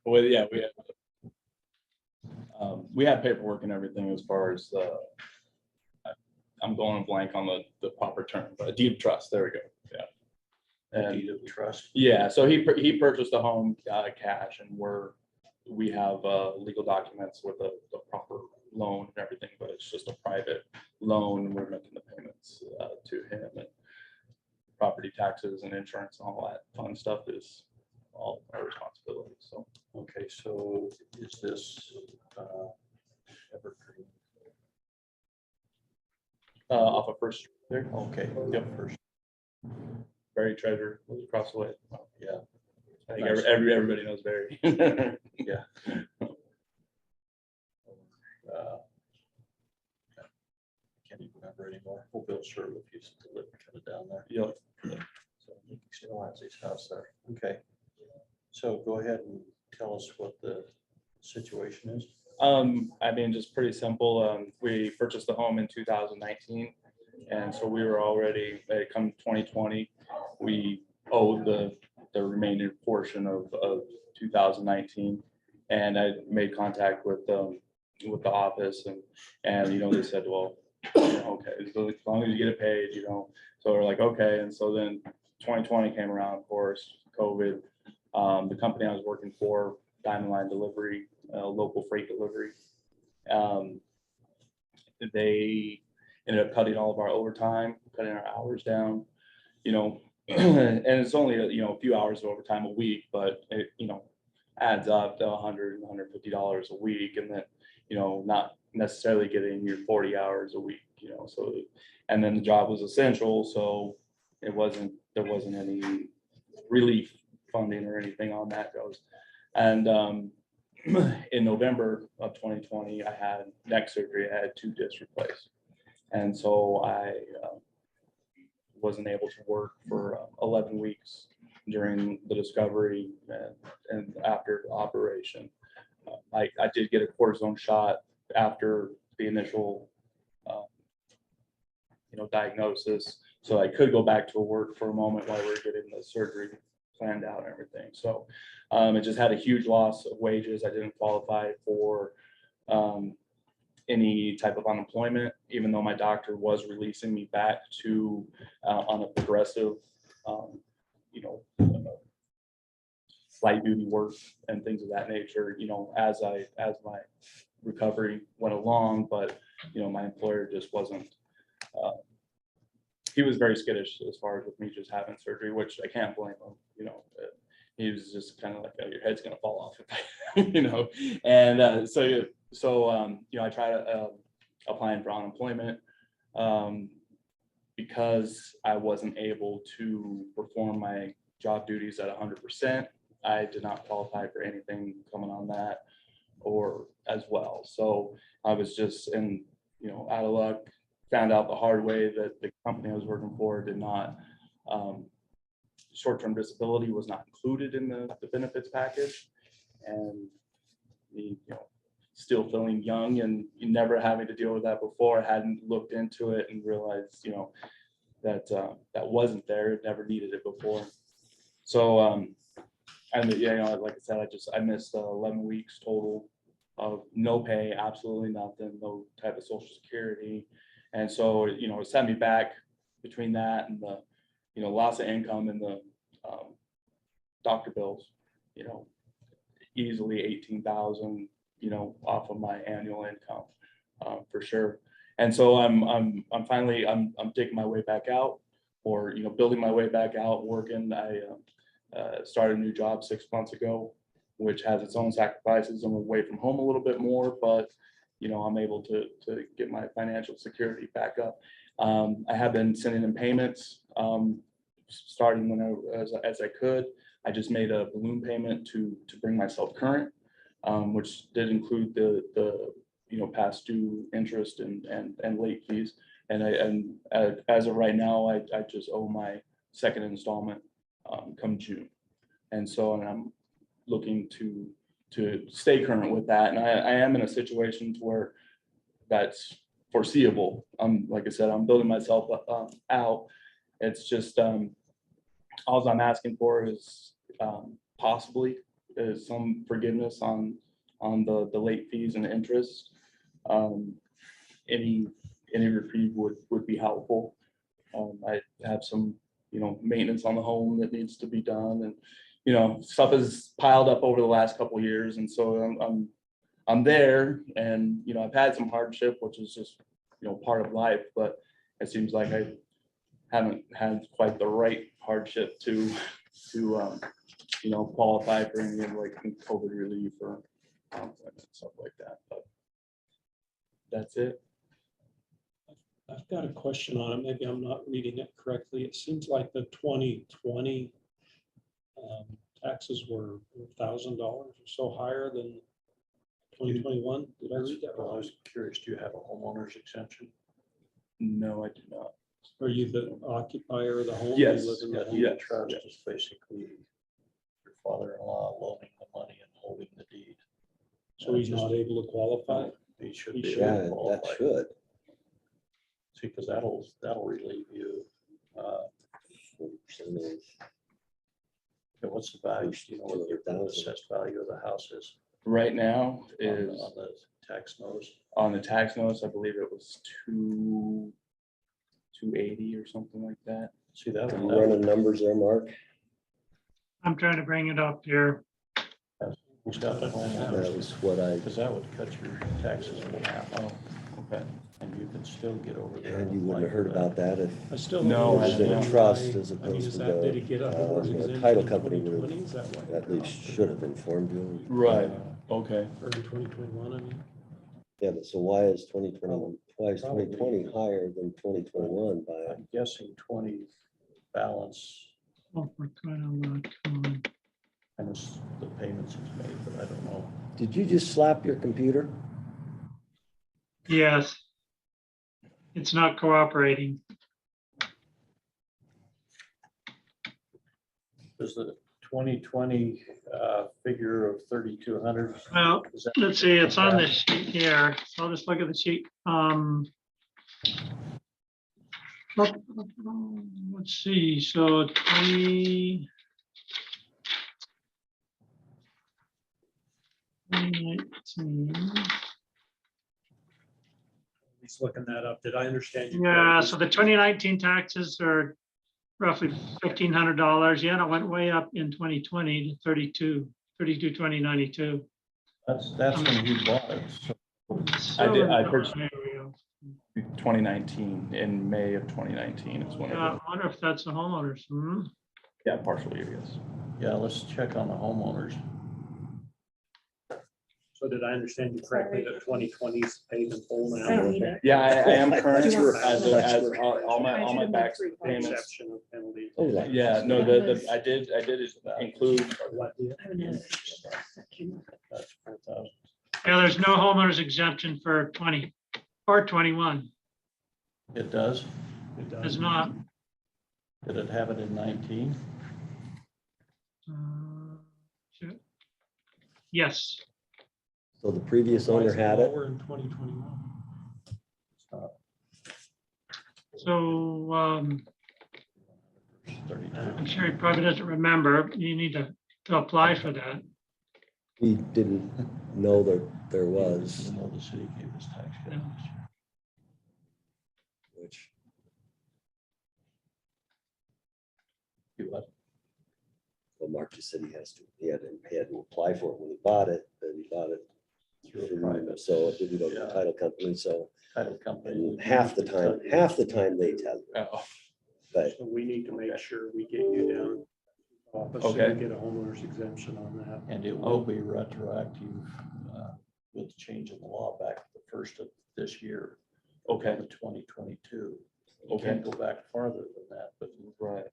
Well, yeah, we have paperwork and everything as far as I'm going blank on the proper term, but a deed of trust. There we go. Yeah. And Deed of trust. yeah, so he purchased a home cash, and we have legal documents with the proper loan and everything, but it's just a private loan. We're making the payments to him, and property taxes and insurance and all that fun stuff is all our responsibility. So Okay, so is this evergreen? off of First Street there, Okay. Yep. First. Barry Treasure was across the way. Yeah. I think Nice. everybody knows Barry. Yeah. Can't even remember anymore. Well, Bill Sherwood used to live kind of down there. Yep. So he still has his house there. Okay. So go ahead and tell us what the situation is. I mean, just pretty simple. We purchased the home in 2019. And so we were already, come 2020, we owed the remaining portion of 2019. And I made contact with the office, and they said, well, okay, so as long as you get it paid, so we're like, okay. And so then 2020 came around, of course, COVID. The company I was working for, Diamond Line Delivery, local freight delivery, they ended up cutting all of our overtime, cutting our hours down, and it's only a few hours of overtime a week, but it adds up to $100, $150 a week, and then not necessarily getting your 40 hours a week, so, and then the job was essential, so there wasn't any relief funding or anything on that goes. And in November of 2020, I had neck surgery. I had 2 discs replaced, and so I wasn't able to work for 11 weeks during the discovery and after the operation. I did get a cortisone shot after the initial diagnosis, so I could go back to work for a moment while we were getting the surgery planned out and everything. So it just had a huge loss of wages. I didn't qualify for any type of unemployment, even though my doctor was releasing me back to on a progressive, light duty work and things of that nature, as my recovery went along. But my employer just wasn't, he was very skittish as far as with me just having surgery, which I can't blame him. He was just kind of like, oh, your head's gonna fall off, and so I tried applying for unemployment because I wasn't able to perform my job duties at 100%. I did not qualify for anything coming on that or as well. So I was just out of luck. Found out the hard way that the company I was working for did not, short-term disability was not included in the benefits package. And me, still feeling young and never having to deal with that before, I hadn't looked into it and realized, that that wasn't there. It never needed it before. So, and like I said, I missed 11 weeks total of no pay, absolutely nothing, no type of Social Security. And so, it set me back between that and the, loss of income and the doctor bills, easily 18,000, off of my annual income, for sure. And so I'm finally taking my way back out, or building my way back out, working. I started a new job 6 months ago, which has its own sacrifices. I'm away from home a little bit more, but I'm able to get my financial security back up. I have been sending in payments, starting as I could. I just made a balloon payment to bring myself current, which did include the past due interest and late fees. And as of right now, I just owe my second installment come June. And so I'm looking to stay current with that. And I am in a situation to where that's foreseeable. Like I said, I'm building myself out. It's just all I'm asking for is possibly some forgiveness on the late fees and interest. Any reprieve would be helpful. I have some, maintenance on the home that needs to be done, and stuff has piled up over the last couple of years, and so I'm there, and I've had some hardship, which is just part of life, but it seems like I haven't had quite the right hardship to qualify for any of like COVID relief or stuff like that. But that's it. I've got a question on it. Maybe I'm not reading it correctly. It seems like the 2020 taxes were $1,000 or so higher than 2021. Did I read that Well, I wrong? was curious, do you have a homeowner's exemption? No, I do not. Are you the occupier of the home? Yes. You live in the Yeah, home? deed of trust is basically your father-in-law loaning the money and holding the deed. So he's not able to qualify? He should He be should. able Yeah, to that qualify. should. See, because that'll relieve you. 40% is Okay, what's the value? Do you know what the 200,000. assessed value of the house is? Right now On is the tax notice? on the tax notice, I believe it was 280 or something like that. See, that Are you would, running numbers there, Mark? I'm trying to bring it up here. who's got the That homeowners? was what I, Because that would cut your taxes in half, Oh, okay. and you can still get over there. and you wouldn't have heard about that if I still No, don't I it was in a don't. trust as I mean, opposed is to that, did he get a homeowner's the exemption title in company would 2020? Is that why? at least should have informed you. Right. Okay. Or in 2021, I mean? Yeah, but so why is 2020 higher than 2021 by? I'm guessing 20 balance Oh, we're kind of, minus the payments he's made, but I don't know. Did you just slap your computer? yes. It's not cooperating. Does the 2020 figure of 3,200? Well, is that- let's see, it's on this sheet here. So I'll just look at the sheet. Let's see, so 2019. He's looking that up. Did I understand you? Yeah, correctly? so the 2019 taxes are roughly $1,500. Yeah, it went way up in 2020 to 32,2092. That's when he bought it. So I purchased- There we go. 2019, in May of 2019 is when it Yeah, was. I wonder if that's the homeowners. Yeah, partial year, yes. yeah, let's check on the homeowners. So did I understand you correctly that 2020 is paid in full now? I don't need it. Yeah, I am current That's as right. all my back payments. Exception of penalties. Oh, yeah. Yeah, no, I did include, What did? I haven't had it. That came up. That's 4,000. Yeah, there's no homeowners exemption for 20 or 21. It does. It Does does. not. Did it have it in 19? Sure. Yes, So the previous Why owner is had it. lower in 2021. so 32. I'm sure he probably doesn't remember. You need to apply for that. We didn't know that there was, You know, the city gave us tax credit Yeah. this year. which You what? well, Mark just said he had to apply for it when he bought it, but he bought it Through a through, private so it didn't go to the Yeah. title company, so title company. and half the time they tell you, oh, but So we need to make sure we get you down. Office so Okay. we get a homeowner's exemption on that. And it will be retroactive with the change in the law back the first of this year. okay, The 2022. You Okay. can't go back farther than that, but right.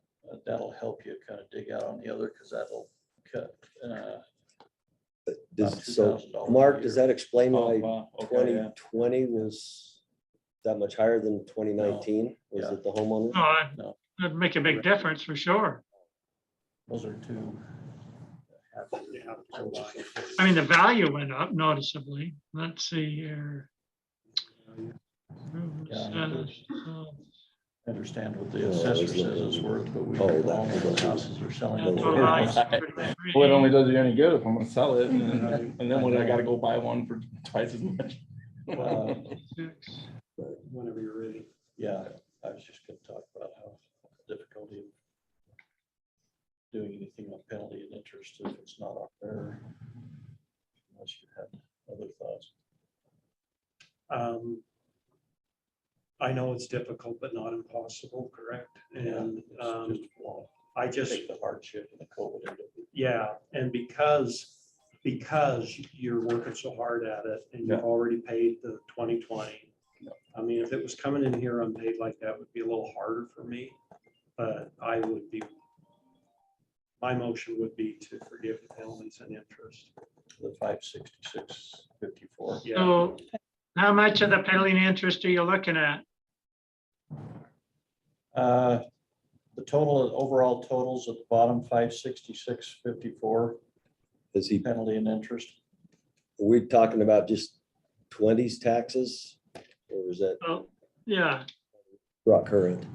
that'll help you kind of dig out on the other, because that'll cut. does, so $2,000 a Mark, does year. that explain Oh, why wow, okay, yeah. 2020 was that much higher than 2019? Was Yeah. it the homeowner? Oh, that'd make a big difference for sure. Those are two. You have to combine. I mean, the value went up noticeably. Let's see here. Yeah. understand what the No, I was assessor says looking- it's worth, but we Oh, all that- know those houses are selling. Yeah, for total more. value is Well, it 3. only does you any good if I'm gonna sell it, and then when I gotta go buy one for twice as much. Whenever you're ready. Yeah, I was just gonna talk about how difficulty of doing anything on penalty and interest if it's not on there. Unless you had other thoughts. I know it's difficult, but not impossible, correct? And It's just, well, I just, take the hardship and the COVID into it. yeah, and because you're working so hard at it and you've Yeah. already paid the 2020. I mean, if it was coming in here unpaid like that, would be a little harder for me, but my motion would be to forgive the penalties and interest. The 566.54. Yeah, So how much of the penalty and interest are you looking at? The total, overall totals at the bottom, 566.54 Is he, penalty and interest. are we talking about just 20s taxes? Or is that Oh, yeah, brought current?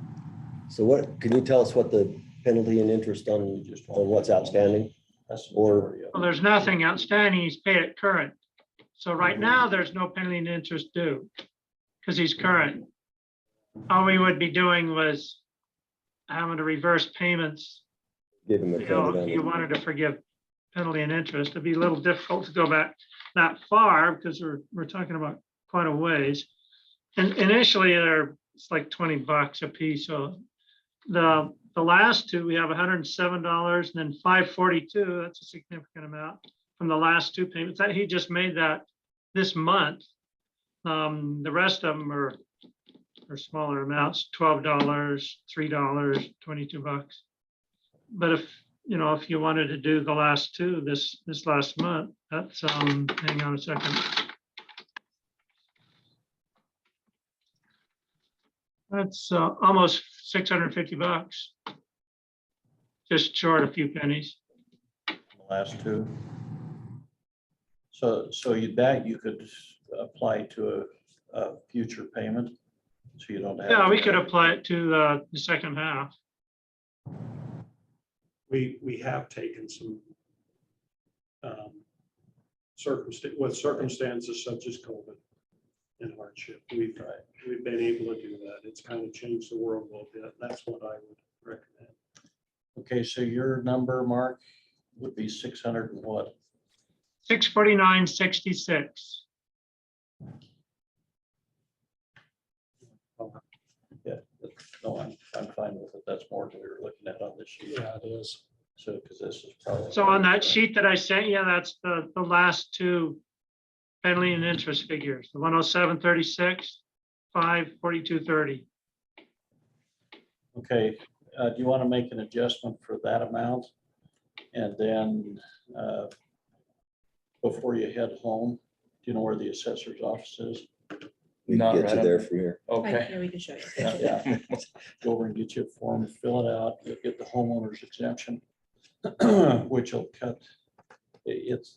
So what, can you tell us what the penalty and interest on what's outstanding? That's the Or- majority of well, it. there's nothing outstanding. He's paid it current. So right now, there's no penalty and interest due because he's current. All we would be doing was having to reverse payments. Give him a You know, credit if on you it. wanted to forgive penalty and interest, it'd be a little difficult to go back that far because we're talking about quite a ways. And initially, it's like $20 a piece. So the last two, we have $107 and then $542. That's a significant amount from the last two payments. That he just made that this month. The rest of them are smaller amounts, $12, $3, $22. But if you wanted to do the last two this last month, that's hang on a second. That's almost $650, just short a few pennies. The last two. So you could apply to a future payment, so you don't have. Yeah, to- we could apply it to the second half. we have taken some circumstances such as COVID and hardship. We've been able to do that. It's kind of changed the world a little bit. That's what I would recommend. Okay, so your number, Mark, would be 600 and what? $649.66. Yeah, no, I'm fine with it. That's more than we were looking at on this sheet. Yeah, it is. So, because this is probably. So on that sheet that I sent you, that's the last two penalty and interest figures, the 107.36, 542.30. Okay, do you want to make an adjustment for that amount? And then before you head home, do you know where the assessor's office is? We Not can get right you up there there. from here. Okay. Yeah, we can show you. Yeah. Go over and get you a form, fill it out, you'll get the homeowner's exemption, which will cut, it's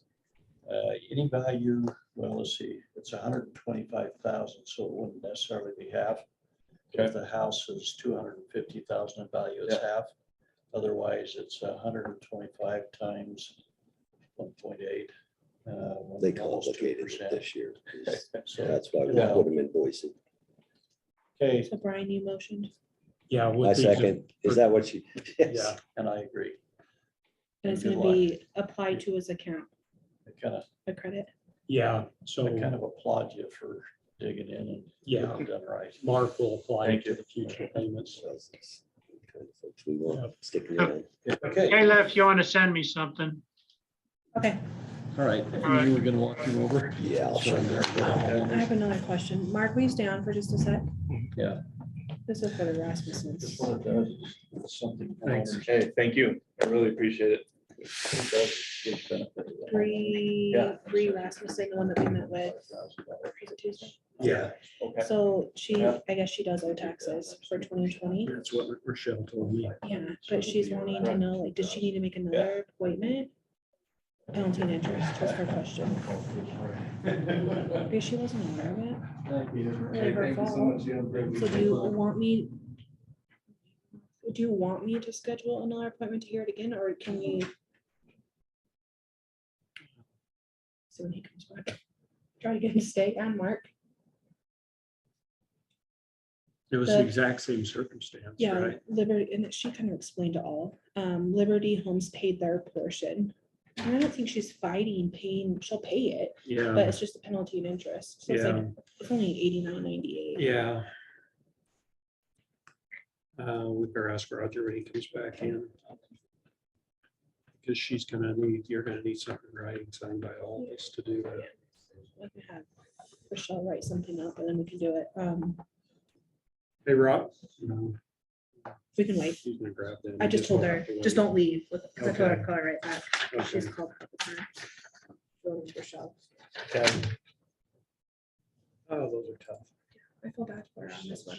any value, well, let's see, it's 125,000, so it wouldn't necessarily be half. If the house is 250,000 in value, it's half. Otherwise, it's 125 times 1.8. They almost complicated it 2%. this year. So, That's why we Yeah. put them in Boise. okay, So Brian, you motioned, Yeah. I second. Is that what you? Yeah. and I agree. and it's Good gonna be applied to his account, a credit. Yeah, so I kind of applaud you for digging in and Yeah. getting it done right. Mark will apply Thank it to the future payments. Folks we want sticking around. Okay, Kayla, if you want to send me something, Okay, all right. right. You were gonna walk him over? Yeah, I'll show you. I have another question. Mark, will you stay on for just a sec? Yeah. This is for the Rasmussens. Just what it does, it's something. Thanks. Hey, thank you. I really appreciate it. It does give benefit. Bree Yeah. Rasmussen, the one that we met with, was it Tuesday? Yeah, Okay. So she, Yeah. I guess she does owe taxes for 2020. that's what Rochelle told me. Yeah, but she's wanting to know, like, does she need to make another appointment? Penalty and interest was her question. Because she wasn't aware of it. Thank you. Really her Thank you so fault. much. You have a great So weekend. do you want me, do you want me to schedule another appointment to hear it again, or can we? So when he comes back, try to get him to stay, and Mark. It was the exact same circumstance, Yeah, right? Liberty, and she kind of explained it all. Liberty Homes paid their portion. And I don't think she's fighting paying, she'll pay it, but Yeah, it's just the penalty and interest. So it's like, yeah, it's only $89.98. yeah. We better ask Roger when he comes back in. Because you're gonna need something writing signed by all of us to do that. I can have Rochelle write something up and then we can do it. Hey, Rob? We can wait. He's gonna grab that. I just told her, just don't leave, because I told her to Okay. call her right back. Okay. She's called. Rochelle. Oh, those are tough. I feel bad for her on this one.